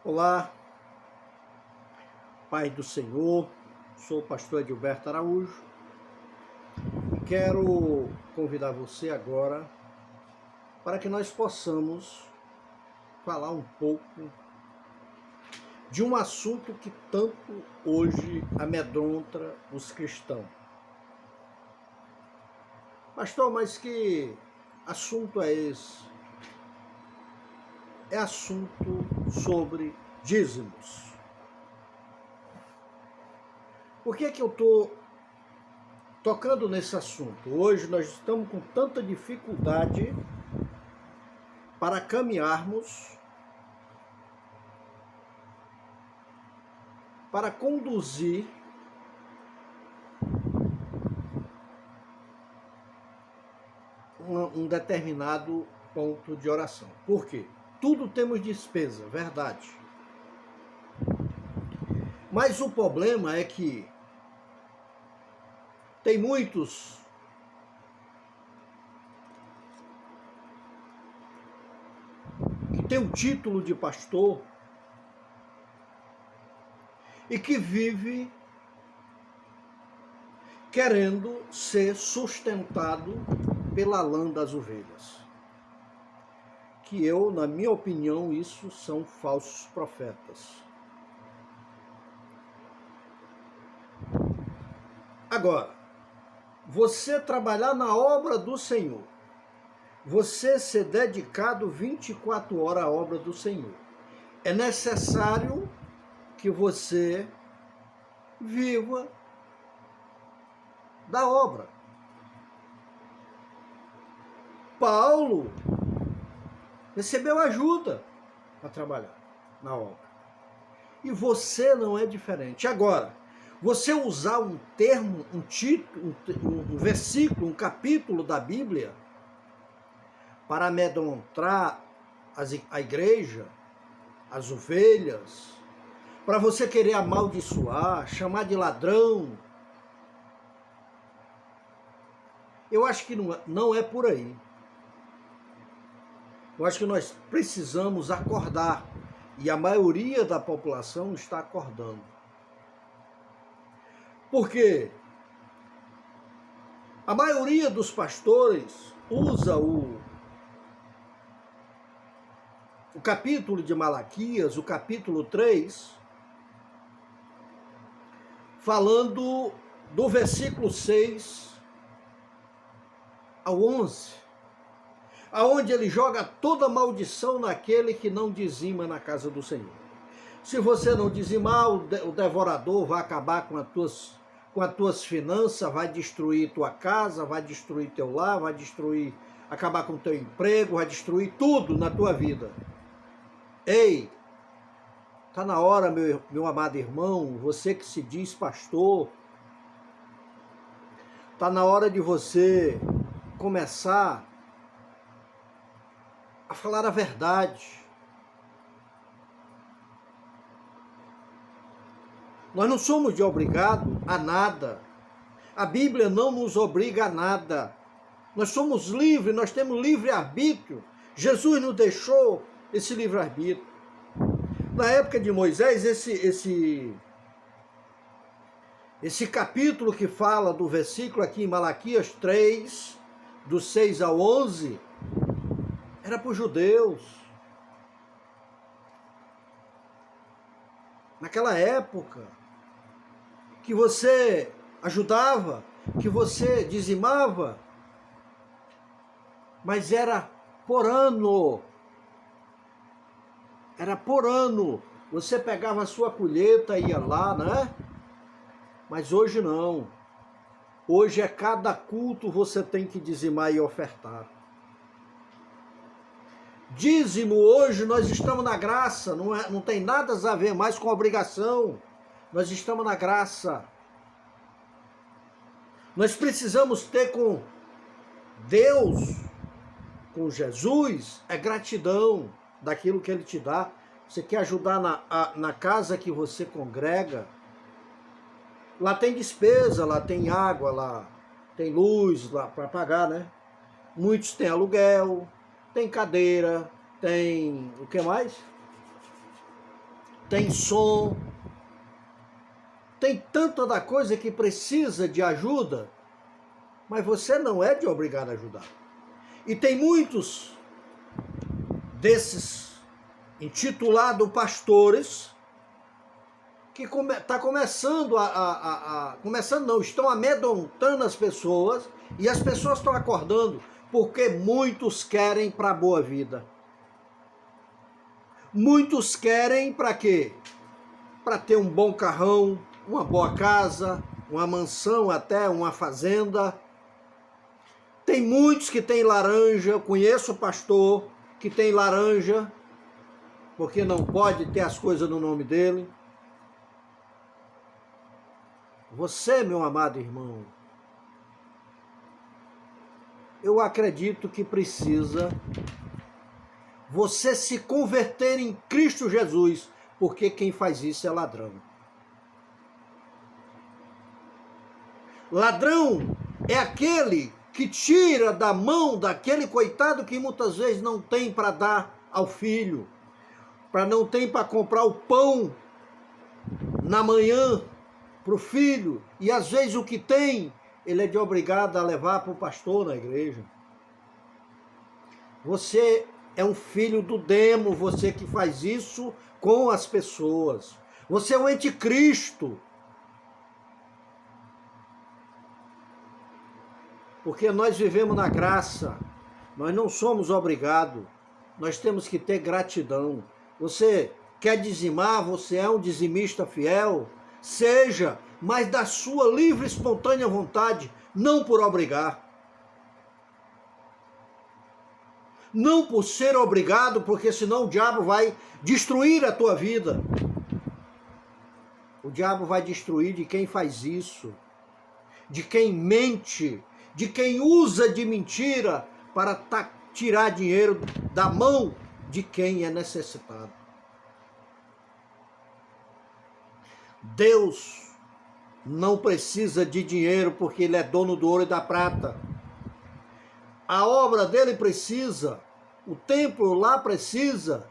Olá, Pai do Senhor, sou o pastor Edilberto Araújo e quero convidar você agora para que nós possamos falar um pouco de um assunto que tanto hoje amedronta os cristãos. Pastor, mas que assunto é esse? É assunto sobre dízimos. Por que eu estou tocando nesse assunto? Hoje nós estamos com tanta dificuldade para caminharmos, para conduzir um determinado ponto de oração. Por quê? Tudo temos despesa, verdade. Mas o problema é que tem muitos que têm o título de pastor e que vive querendo ser sustentado pela lã das ovelhas. Que eu, na minha opinião, isso são falsos profetas. Agora, você trabalhar na obra do Senhor, você ser dedicado 24 horas à obra do Senhor, é necessário que você viva da obra. Paulo recebeu ajuda para trabalhar na obra. E você não é diferente. Agora, você usar um termo, um título, um versículo, um capítulo da Bíblia para amedrontar a igreja, as ovelhas, para você querer amaldiçoar, chamar de ladrão, eu acho que não é por aí. Eu acho que nós precisamos acordar, e a maioria da população está acordando. Porque a maioria dos pastores usa o capítulo de Malaquias, o capítulo 3, falando do versículo 6 ao 11, aonde ele joga toda maldição naquele que não dizima na casa do Senhor. Se você não dizimar, o devorador vai acabar com as tuas finanças, vai destruir tua casa, vai destruir teu lar, vai acabar com teu emprego, vai destruir tudo na tua vida. Ei, tá na hora, meu amado irmão, você que se diz pastor, tá na hora de você começar a falar a verdade. Nós não somos de obrigado a nada. A Bíblia não nos obriga a nada. Nós somos livres, nós temos livre-arbítrio. Jesus nos deixou esse livre-arbítrio. Na época de Moisés, esse capítulo que fala do versículo aqui em Malaquias 3, do 6 ao 11, era para os judeus. Naquela época, que você ajudava, que você dizimava, mas era por ano. Era por ano. Você pegava a sua colheita e ia lá, né? Mas hoje não. Hoje é cada culto você tem que dizimar e ofertar. Dízimo hoje, nós estamos na graça, não tem nada a ver mais com obrigação. Nós estamos na graça. Nós precisamos ter com Deus, com Jesus, é gratidão daquilo que Ele te dá. Você quer ajudar na casa que você congrega? Lá tem despesa, lá tem água, lá tem luz lá para pagar, né? Muitos têm aluguel, tem cadeira, tem o que mais? tem som, tem tanta da coisa que precisa de ajuda, mas você não é de obrigado a ajudar. E tem muitos desses intitulados pastores que estão amedrontando as pessoas, e as pessoas estão acordando, porque muitos querem para a boa vida. Muitos querem para quê? Para ter um bom carrão, uma boa casa, uma mansão, até uma fazenda. Tem muitos que têm laranja, eu conheço pastor que tem laranja, porque não pode ter as coisas no nome dele. Você, meu amado irmão, eu acredito que precisa você se converter em Cristo Jesus, porque quem faz isso é ladrão. Ladrão é aquele que tira da mão daquele coitado que muitas vezes não tem para dar ao filho, não tem para comprar o pão na manhã para o filho, e às vezes o que tem, ele é obrigado a levar para o pastor na igreja. Você é um filho do demo, você que faz isso com as pessoas. Você é um anticristo. Porque nós vivemos na graça, nós não somos obrigados, nós temos que ter gratidão. Você quer dizimar, você é um dizimista fiel? Seja, mas da sua livre e espontânea vontade, não por obrigar. Não por ser obrigado, porque senão o diabo vai destruir a tua vida. O diabo vai destruir de quem faz isso, de quem mente, de quem usa de mentira para tirar dinheiro da mão de quem é necessitado. Deus não precisa de dinheiro porque Ele é dono do ouro e da prata. A obra dele precisa, o templo lá precisa,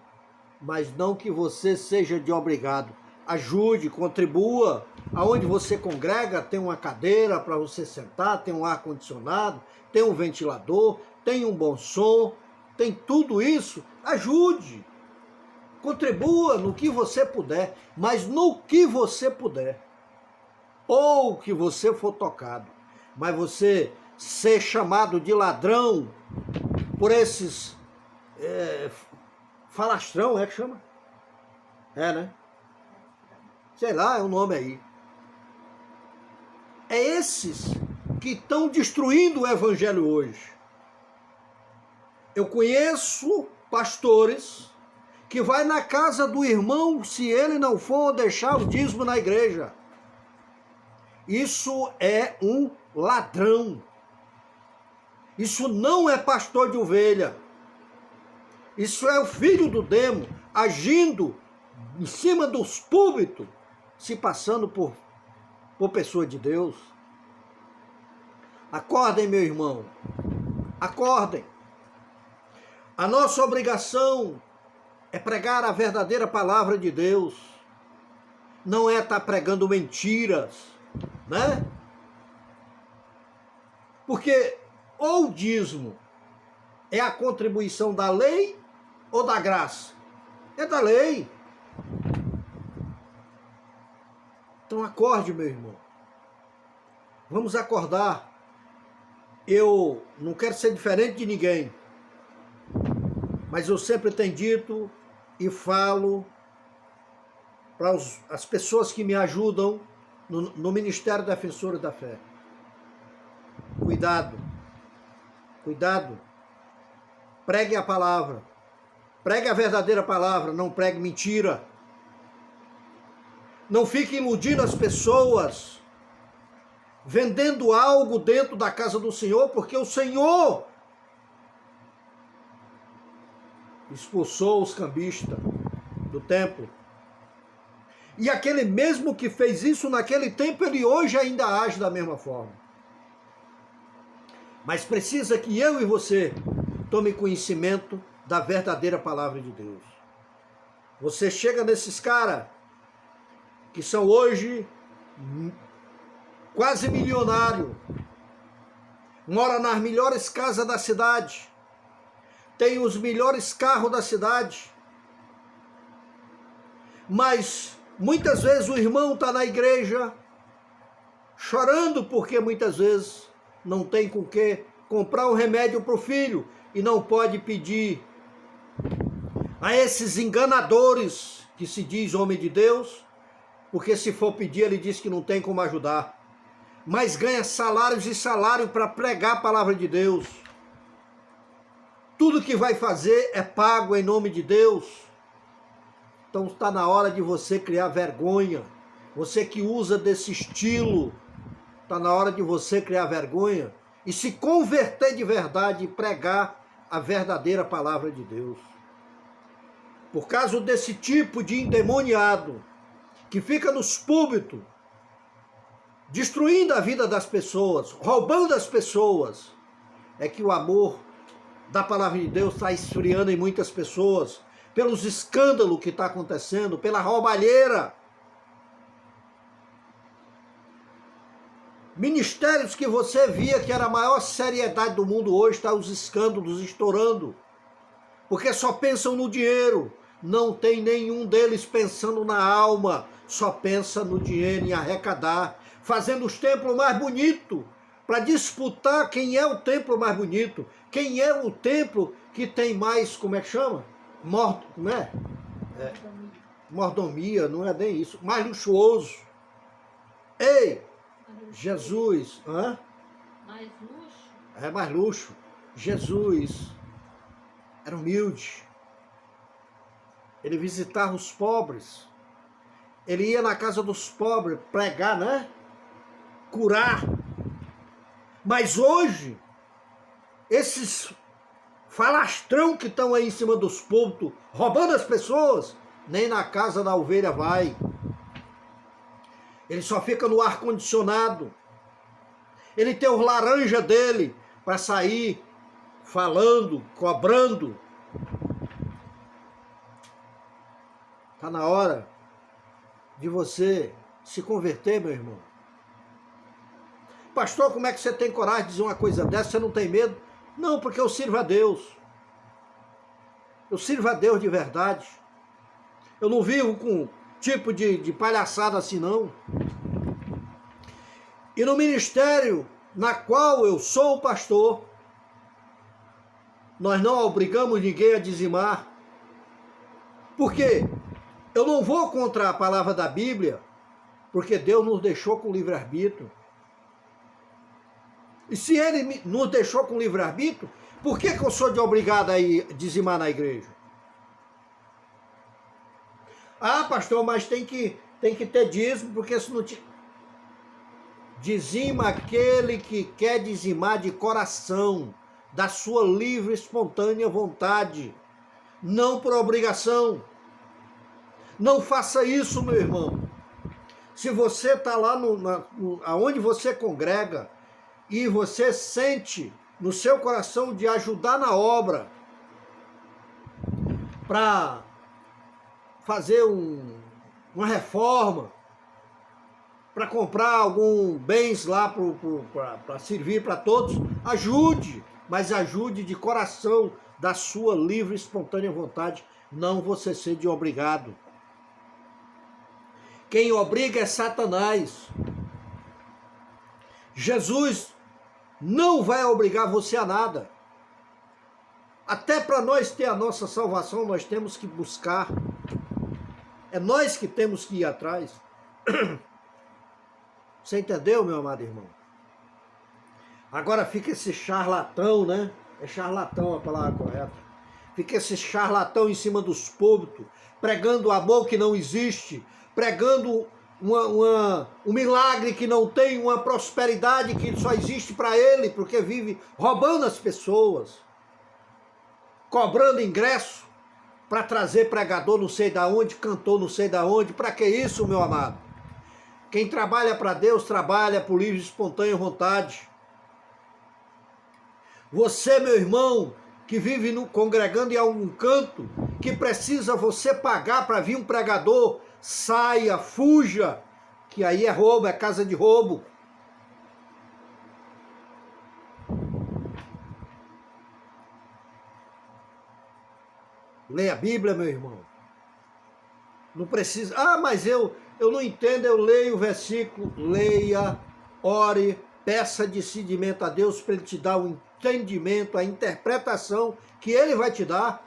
mas não que você seja de obrigado. Ajude, contribua. Aonde você congrega tem uma cadeira para você sentar, tem um ar-condicionado, tem um ventilador, tem um bom som, tem tudo isso. Ajude. Contribua no que você puder, mas no que você puder. Ou que você for tocado. Mas você ser chamado de ladrão por esses falastrão, é que chama? É, né? Sei lá, é o nome aí. É esses que estão destruindo o evangelho hoje. Eu conheço pastores que vai na casa do irmão se ele não for deixar o dízimo na igreja. Isso é um ladrão. Isso não é pastor de ovelha. Isso é o filho do demo agindo em cima dos púlpitos, se passando por pessoa de Deus. Acordem, meu irmão. Acordem. A nossa obrigação é pregar a verdadeira palavra de Deus. Não é estar pregando mentiras, né? Porque ou o dízimo é a contribuição da lei ou da graça? É da lei. Então acorde, meu irmão. Vamos acordar. Eu não quero ser diferente de ninguém, mas eu sempre tenho dito e falo para as pessoas que me ajudam no Ministério Defensores da Fé. Cuidado. Cuidado. Pregue a palavra. Pregue a verdadeira palavra, não pregue mentira. Não fique iludindo as pessoas, vendendo algo dentro da casa do Senhor, porque o Senhor expulsou os cambistas do templo. E aquele mesmo que fez isso naquele tempo, ele hoje ainda age da mesma forma. Mas precisa que eu e você tome conhecimento da verdadeira palavra de Deus. Você chega nesses caras que são hoje quase milionários, mora nas melhores casas da cidade, tem os melhores carros da cidade, mas muitas vezes o irmão está na igreja chorando porque muitas vezes não tem com que comprar um remédio para o filho e não pode pedir a esses enganadores que se diz homem de Deus, porque se for pedir ele diz que não tem como ajudar, mas ganha salários e salário para pregar a palavra de Deus. Tudo que vai fazer é pago em nome de Deus. Então está na hora de você criar vergonha. Você que usa desse estilo, está na hora de você criar vergonha e se converter de verdade e pregar a verdadeira palavra de Deus. Por causa desse tipo de endemoniado que fica nos púlpitos, destruindo a vida das pessoas, roubando as pessoas, é que o amor da palavra de Deus está esfriando em muitas pessoas, pelos escândalos que está acontecendo, pela roubalheira. Ministérios que você via que era a maior seriedade do mundo, hoje está os escândalos estourando, porque só pensam no dinheiro, não tem nenhum deles pensando na alma, só pensa no dinheiro, em arrecadar, fazendo os templos mais bonitos, para disputar quem é o templo mais bonito, quem é o templo que tem mais, como é que chama? Como é? Mordomia, não é nem isso, mais luxuoso. Ei, Jesus, hã? Mais luxo? É mais luxo. Jesus era humilde. Ele visitava os pobres. Ele ia na casa dos pobres pregar, né? Curar. Mas hoje, esses falastrão que estão aí em cima dos púlpitos, roubando as pessoas, nem na casa da ovelha vai. Ele só fica no ar-condicionado. Ele tem os laranja dele para sair falando, cobrando. Está na hora de você se converter, meu irmão. Pastor, como é que você tem coragem de dizer uma coisa dessa? Você não tem medo? Não, porque eu sirvo a Deus. Eu sirvo a Deus de verdade. Eu não vivo com tipo de palhaçada assim, não. E no ministério na qual eu sou o pastor, nós não obrigamos ninguém a dizimar. Por quê? Eu não vou contra a palavra da Bíblia, porque Deus nos deixou com livre-arbítrio. E se Ele nos deixou com livre-arbítrio, por que eu sou de obrigado a ir dizimar na igreja? Ah, pastor, mas tem que ter dízimo, porque se não te... Dizima aquele que quer dizimar de coração, da sua livre, espontânea vontade, não por obrigação. Não faça isso, meu irmão. Se você está lá aonde você congrega e você sente no seu coração de ajudar na obra para fazer uma reforma, para comprar algum bens lá para servir para todos, ajude, mas ajude de coração, da sua livre, espontânea vontade, não você ser de obrigado. Quem obriga é Satanás. Jesus não vai obrigar você a nada. Até para nós ter a nossa salvação, nós temos que buscar. É nós que temos que ir atrás. Você entendeu, meu amado irmão? Agora fica esse charlatão, né? É charlatão a palavra correta. Fica esse charlatão em cima dos púlpitos, pregando o amor que não existe, pregando um milagre que não tem, uma prosperidade que só existe para ele, porque vive roubando as pessoas, cobrando ingresso para trazer pregador não sei da onde, cantor não sei da onde. Para que isso, meu amado? Quem trabalha para Deus, trabalha por livre e espontânea vontade. Você, meu irmão, que vive congregando em algum canto que precisa você pagar para vir um pregador, saia, fuja, que aí é roubo, é casa de roubo. Leia a Bíblia, meu irmão. Não precisa. Ah, mas eu não entendo, eu leio o versículo. Leia, ore, peça discernimento a Deus para Ele te dar o entendimento, a interpretação que Ele vai te dar.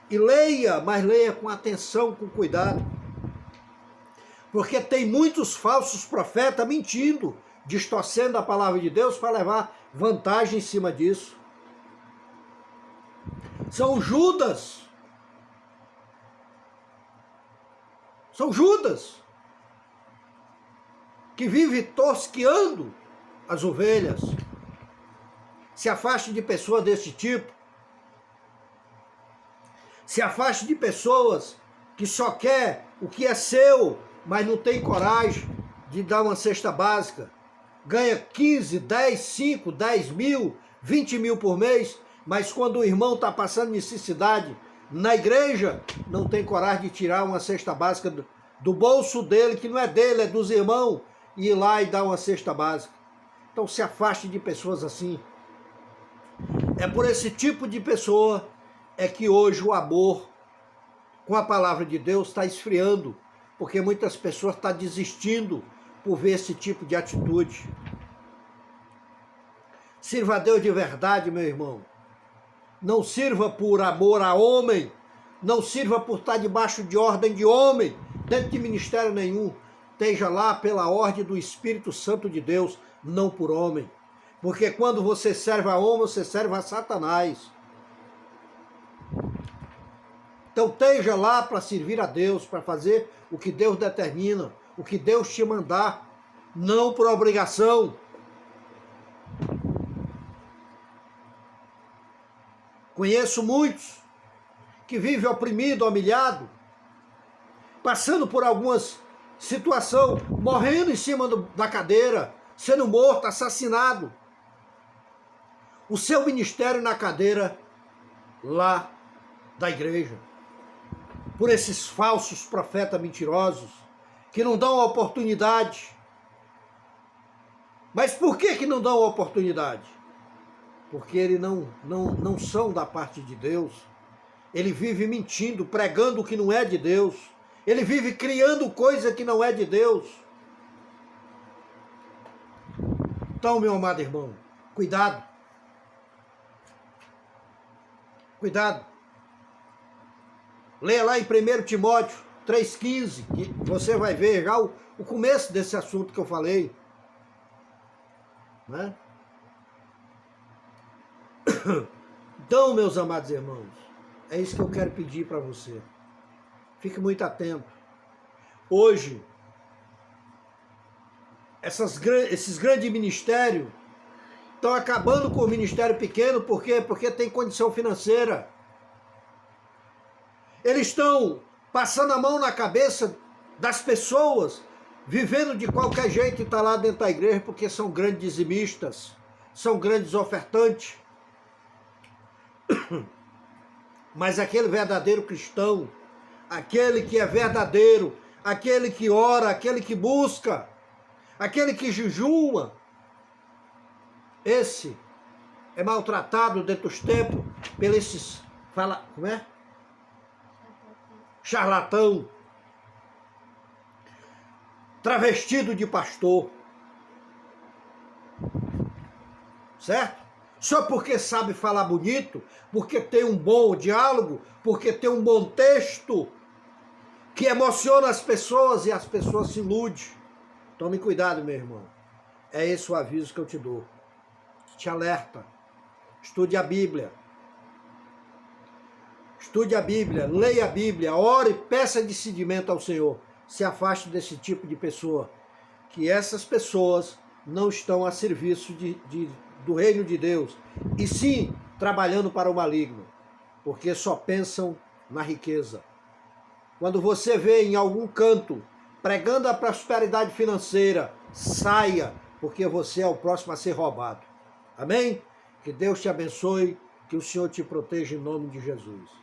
E leia, mas leia com atenção, com cuidado. Porque tem muitos falsos profetas mentindo, distorcendo a palavra de Deus para levar vantagem em cima disso. São Judas. São Judas que vive tosqueando as ovelhas. Se afaste de pessoas desse tipo. Se afaste de pessoas que só quer o que é seu, mas não tem coragem de dar uma cesta básica. Ganha 15, 10, 5, 10 mil, 20 mil por mês, mas quando o irmão está passando necessidade na igreja, não tem coragem de tirar uma cesta básica do bolso dele, que não é dele, é dos irmãos, e ir lá e dar uma cesta básica. Então se afaste de pessoas assim. É por esse tipo de pessoa é que hoje o amor com a palavra de Deus está esfriando, porque muitas pessoas estão desistindo por ver esse tipo de atitude. Sirva a Deus de verdade, meu irmão. Não sirva por amor a homem, não sirva por estar debaixo de ordem de homem, dentro de ministério nenhum. Esteja lá pela ordem do Espírito Santo de Deus, não por homem. Porque quando você serve a homem, você serve a Satanás. Então esteja lá para servir a Deus, para fazer o que Deus determina, o que Deus te mandar, não por obrigação. Conheço muitos que vivem oprimido, humilhado, passando por algumas situações, morrendo em cima da cadeira, sendo morto, assassinado. O seu ministério na cadeira lá da igreja. Por esses falsos profetas mentirosos, que não dão oportunidade. Mas por que não dão oportunidade? Porque eles não são da parte de Deus. Ele vive mentindo, pregando o que não é de Deus. Ele vive criando coisa que não é de Deus. Então, meu amado irmão, cuidado. Cuidado. Leia lá em 1 Timóteo 3,15, que você vai ver já o começo desse assunto que eu falei. Né? Então, meus amados irmãos, é isso que eu quero pedir para você. Fique muito atento. Hoje, esses grandes ministérios estão acabando com o ministério pequeno, por quê? Porque tem condição financeira. Eles estão passando a mão na cabeça das pessoas, vivendo de qualquer jeito e está lá dentro da igreja, porque são grandes dizimistas, são grandes ofertantes. Mas aquele verdadeiro cristão, aquele que é verdadeiro, aquele que ora, aquele que busca, aquele que jejua, esse é maltratado dentro dos templos pelos esses, como é? Charlatão, travestido de pastor, certo? Só porque sabe falar bonito, porque tem um bom diálogo, porque tem um bom texto que emociona as pessoas e as pessoas se iludem. Tome cuidado, meu irmão. É esse o aviso que eu te dou. Te alerta. Estude a Bíblia. Estude a Bíblia, leia a Bíblia, ore, peça discernimento ao Senhor. Se afaste desse tipo de pessoa. Que essas pessoas não estão a serviço do reino de Deus, e sim trabalhando para o maligno, porque só pensam na riqueza. Quando você vê em algum canto pregando a prosperidade financeira, saia, porque você é o próximo a ser roubado. Amém? Que Deus te abençoe, que o Senhor te proteja em nome de Jesus.